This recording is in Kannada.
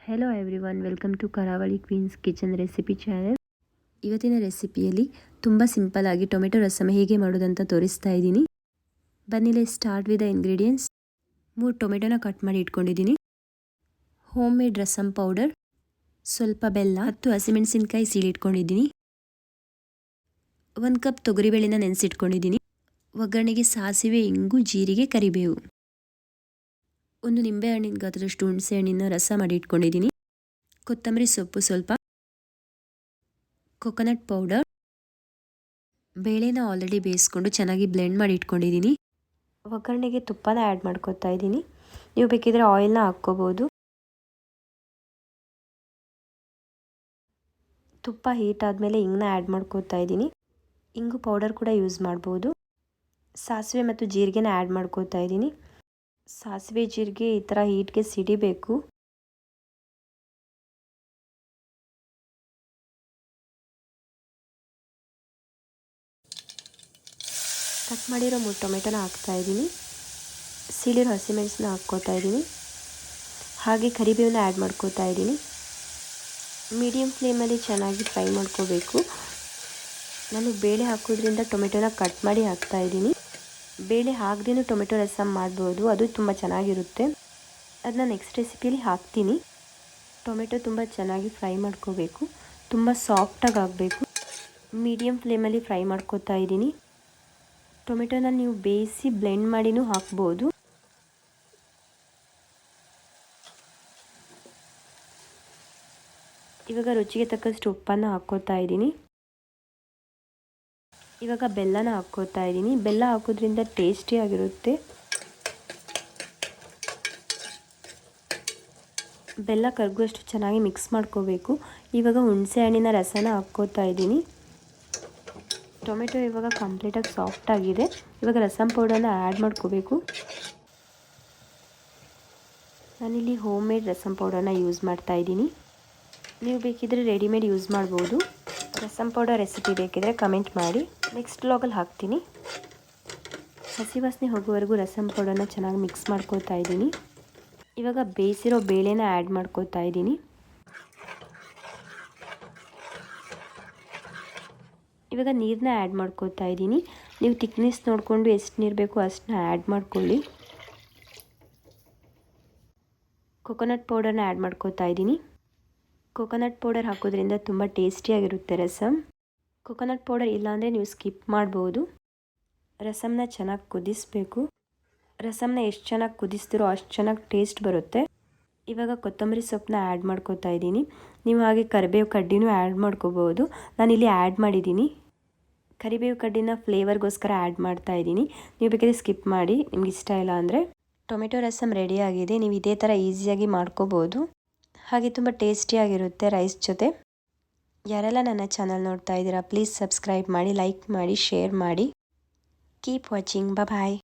ಹೆಲೋ ಎವ್ರಿವನ್, ವೆಲ್ಕಮ್ ಟು ಕರಾವಳಿ ಕ್ವೀನ್ಸ್ ಕಿಚನ್ ರೆಸಿಪಿ ಚಾನೆಲ್. ಇವತ್ತಿನ ರೆಸಿಪಿಯಲ್ಲಿ ತುಂಬ ಸಿಂಪಲ್ ಆಗಿ ಟೊಮೆಟೊ ರಸಮ್ ಹೇಗೆ ಮಾಡೋದಂತ ತೋರಿಸ್ತಾ ಇದ್ದೀನಿ. ಬನ್ನಿಲೆ ಸ್ಟಾರ್ಟ್ ವಿತ್ ದ ಇಂಗ್ರೀಡಿಯೆಂಟ್ಸ್. 3 ಟೊಮೆಟೊನ ಕಟ್ ಮಾಡಿ ಇಟ್ಕೊಂಡಿದ್ದೀನಿ. ಹೋಮ್ ಮೇಡ್ ರಸಮ್ ಪೌಡರ್, ಸ್ವಲ್ಪ ಬೆಲ್ಲ, 10 ಹಸಿಮೆಣಸಿನಕಾಯಿ ಸೀಳಿಟ್ಕೊಂಡಿದ್ದೀನಿ. 1 ಕಪ್ ತೊಗರಿಬೇಳೆನ ನೆನೆಸಿಟ್ಕೊಂಡಿದ್ದೀನಿ. ಒಗ್ಗರಣೆಗೆ ಸಾಸಿವೆ, ಇಂಗು, ಜೀರಿಗೆ, ಕರಿಬೇವು. 1 ನಿಂಬೆಹಣ್ಣಿನ ಗಾತ್ರದಷ್ಟು ಹುಣಸೆ ಹಣ್ಣಿನ ರಸ ಮಾಡಿ ಇಟ್ಕೊಂಡಿದ್ದೀನಿ. ಕೊತ್ತಂಬರಿ ಸೊಪ್ಪು ಸ್ವಲ್ಪ, ಕೊಕೊನಟ್ ಪೌಡರ್, ಬೇಳೆನ ಆಲ್ರೆಡಿ ಬೇಯಿಸ್ಕೊಂಡು ಚೆನ್ನಾಗಿ ಬ್ಲೆಂಡ್ ಮಾಡಿ ಇಟ್ಕೊಂಡಿದ್ದೀನಿ. ಒಗ್ಗರಣೆಗೆ ತುಪ್ಪನ ಆ್ಯಡ್ ಮಾಡ್ಕೊತಾ ಇದ್ದೀನಿ. ನೀವು ಬೇಕಿದ್ರೆ ಆಯಿಲ್ನ ಹಾಕ್ಕೋಬೋದು. ತುಪ್ಪ ಹೀಟ್ ಆದಮೇಲೆ ಇಂಗನ್ನ ಆ್ಯಡ್ ಮಾಡ್ಕೋತಾ ಇದ್ದೀನಿ. ಇಂಗು ಪೌಡರ್ ಕೂಡ ಯೂಸ್ ಮಾಡ್ಬೋದು. ಸಾಸಿವೆ ಮತ್ತು ಜೀರಿಗೆನ ಆ್ಯಡ್ ಮಾಡ್ಕೋತಾ ಇದ್ದೀನಿ. ಸಾಸಿವೆ ಜೀರಿಗೆ ಈ ಥರ ಹೀಟ್ಗೆ ಸಿಡಿಬೇಕು. ಕಟ್ ಮಾಡಿರೋ 3 ಟೊಮೆಟೊನ ಹಾಕ್ತಾ ಇದ್ದೀನಿ. ಸೀಳಿರೋ ಹಸಿಮೆಣಸನ್ನ ಹಾಕ್ಕೋತಾ ಇದ್ದೀನಿ. ಹಾಗೆ ಕರಿಬೇವನ್ನ ಆ್ಯಡ್ ಮಾಡ್ಕೋತಾ ಇದ್ದೀನಿ. ಮೀಡಿಯಮ್ ಫ್ಲೇಮಲ್ಲಿ ಚೆನ್ನಾಗಿ ಫ್ರೈ ಮಾಡ್ಕೋಬೇಕು. ನಾನು ಬೇಳೆ ಹಾಕೋದ್ರಿಂದ ಟೊಮೆಟೊನ ಕಟ್ ಮಾಡಿ ಹಾಕ್ತಾ ಇದ್ದೀನಿ. ಬೇಳೆ ಹಾಕದೇನೂ ಟೊಮೆಟೊ ರಸಮ್ ಮಾಡ್ಬೋದು, ಅದು ತುಂಬ ಚೆನ್ನಾಗಿರುತ್ತೆ. ಅದನ್ನ ನೆಕ್ಸ್ಟ್ ರೆಸಿಪಿಯಲ್ಲಿ ಹಾಕ್ತೀನಿ. ಟೊಮೆಟೊ ತುಂಬ ಚೆನ್ನಾಗಿ ಫ್ರೈ ಮಾಡ್ಕೋಬೇಕು. ತುಂಬ ಸಾಫ್ಟಾಗಿ ಆಗಬೇಕು. ಮೀಡಿಯಮ್ ಫ್ಲೇಮಲ್ಲಿ ಫ್ರೈ ಮಾಡ್ಕೋತಾ ಇದ್ದೀನಿ. ಟೊಮೆಟೊನ ನೀವು ಬೇಯಿಸಿ ಬ್ಲೆಂಡ್ ಮಾಡಿನೂ ಹಾಕ್ಬೋದು. ಇವಾಗ ರುಚಿಗೆ ತಕ್ಕಷ್ಟು ಉಪ್ಪನ್ನು ಹಾಕ್ಕೋತಾ ಇದ್ದೀನಿ. ಇವಾಗ ಬೆಲ್ಲನ ಹಾಕ್ಕೋತಾ ಇದ್ದೀನಿ. ಬೆಲ್ಲ ಹಾಕೋದ್ರಿಂದ ಟೇಸ್ಟಿಯಾಗಿರುತ್ತೆ. ಬೆಲ್ಲ ಕರಗುವಷ್ಟು ಚೆನ್ನಾಗಿ ಮಿಕ್ಸ್ ಮಾಡ್ಕೋಬೇಕು. ಇವಾಗ ಹುಣಸೆ ಹಣ್ಣಿನ ರಸನ ಹಾಕ್ಕೋತಾ ಇದ್ದೀನಿ. ಟೊಮೆಟೊ ಇವಾಗ ಕಂಪ್ಲೀಟಾಗಿ ಸಾಫ್ಟ್ ಆಗಿದೆ. ಇವಾಗ ರಸಮ್ ಪೌಡರ್ನ ಆ್ಯಡ್ ಮಾಡ್ಕೋಬೇಕು. ನಾನಿಲ್ಲಿ ಹೋಮ್ ಮೇಡ್ ರಸಮ್ ಪೌಡರ್ನ ಯೂಸ್ ಮಾಡ್ತಾ ಇದ್ದೀನಿ. ನೀವು ಬೇಕಿದ್ರೆ ರೆಡಿಮೇಡ್ ಯೂಸ್ ಮಾಡ್ಬೋದು. ರಸಮ್ ಪೌಡರ್ ರೆಸಿಪಿ ಬೇಕಿದ್ರೆ ಕಮೆಂಟ್ ಮಾಡಿ, ನೆಕ್ಸ್ಟ್ ವ್ಲಾಗಲ್ಲಿ ಹಾಕ್ತೀನಿ. ಹಸಿ ವಾಸನೆ ಹೋಗುವವರೆಗೂ ರಸಮ್ ಪೌಡರ್ನ ಚೆನ್ನಾಗಿ ಮಿಕ್ಸ್ ಮಾಡ್ಕೋತಾ ಇದ್ದೀನಿ. ಇವಾಗ ಬೇಯಿಸಿರೋ ಬೇಳೆನ ಆ್ಯಡ್ ಮಾಡ್ಕೋತಾ ಇದ್ದೀನಿ. ಇವಾಗ ನೀರನ್ನ ಆ್ಯಡ್ ಮಾಡ್ಕೋತಾ ಇದ್ದೀನಿ. ನೀವು ಥಿಕ್ನೆಸ್ ನೋಡಿಕೊಂಡು ಎಷ್ಟು ನೀರು ಬೇಕೋ ಅಷ್ಟನ್ನ ಆ್ಯಡ್ ಮಾಡ್ಕೊಳ್ಳಿ. ಕೊಕೊನಟ್ ಪೌಡರ್ನ ಆ್ಯಡ್ ಮಾಡ್ಕೋತಾ ಇದ್ದೀನಿ. ಕೊಕೊನಟ್ ಪೌಡರ್ ಹಾಕೋದ್ರಿಂದ ತುಂಬ ಟೇಸ್ಟಿಯಾಗಿರುತ್ತೆ ರಸಮ್. ಕೊಕೊನಟ್ ಪೌಡರ್ ಇಲ್ಲಾಂದರೆ ನೀವು ಸ್ಕಿಪ್ ಮಾಡ್ಬೋದು. ರಸಮ್ನ ಚೆನ್ನಾಗಿ ಕುದಿಸಬೇಕು. ರಸಮ್ನ ಎಷ್ಟು ಚೆನ್ನಾಗಿ ಕುದಿಸ್ತಿರೋ ಅಷ್ಟು ಚೆನ್ನಾಗಿ ಟೇಸ್ಟ್ ಬರುತ್ತೆ. ಇವಾಗ ಕೊತ್ತಂಬರಿ ಸೊಪ್ಪನ್ನ ಆ್ಯಡ್ ಮಾಡ್ಕೋತಾ ಇದ್ದೀನಿ. ನೀವು ಹಾಗೆ ಕರಿಬೇವು ಕಡ್ಡಿನೂ ಆ್ಯಡ್ ಮಾಡ್ಕೋಬೋದು. ನಾನಿಲ್ಲಿ ಆ್ಯಡ್ ಮಾಡಿದ್ದೀನಿ. ಕರಿಬೇವು ಕಡ್ಡಿನ ಫ್ಲೇವರ್ಗೋಸ್ಕರ ಆ್ಯಡ್ ಮಾಡ್ತಾ ಇದ್ದೀನಿ. ನೀವು ಬೇಕಾದ್ರೆ ಸ್ಕಿಪ್ ಮಾಡಿ, ನಿಮ್ಗೆ ಇಷ್ಟ ಇಲ್ಲ ಅಂದರೆ. ಟೊಮೆಟೊ ರಸಮ್ ರೆಡಿಯಾಗಿದೆ. ನೀವು ಇದೇ ಥರ ಈಸಿಯಾಗಿ ಮಾಡ್ಕೋಬೋದು. ಹಾಗೆ ತುಂಬ ಟೇಸ್ಟಿಯಾಗಿರುತ್ತೆ ರೈಸ್ ಜೊತೆ. ಯಾರೆಲ್ಲ ನನ್ನ ಚಾನಲ್ ನೋಡ್ತಾ ಇದ್ದೀರಾ ಪ್ಲೀಸ್ ಸಬ್ಸ್ಕ್ರೈಬ್ ಮಾಡಿ, ಲೈಕ್ ಮಾಡಿ, ಶೇರ್ ಮಾಡಿ. Keep watching. ಬಾಯ್.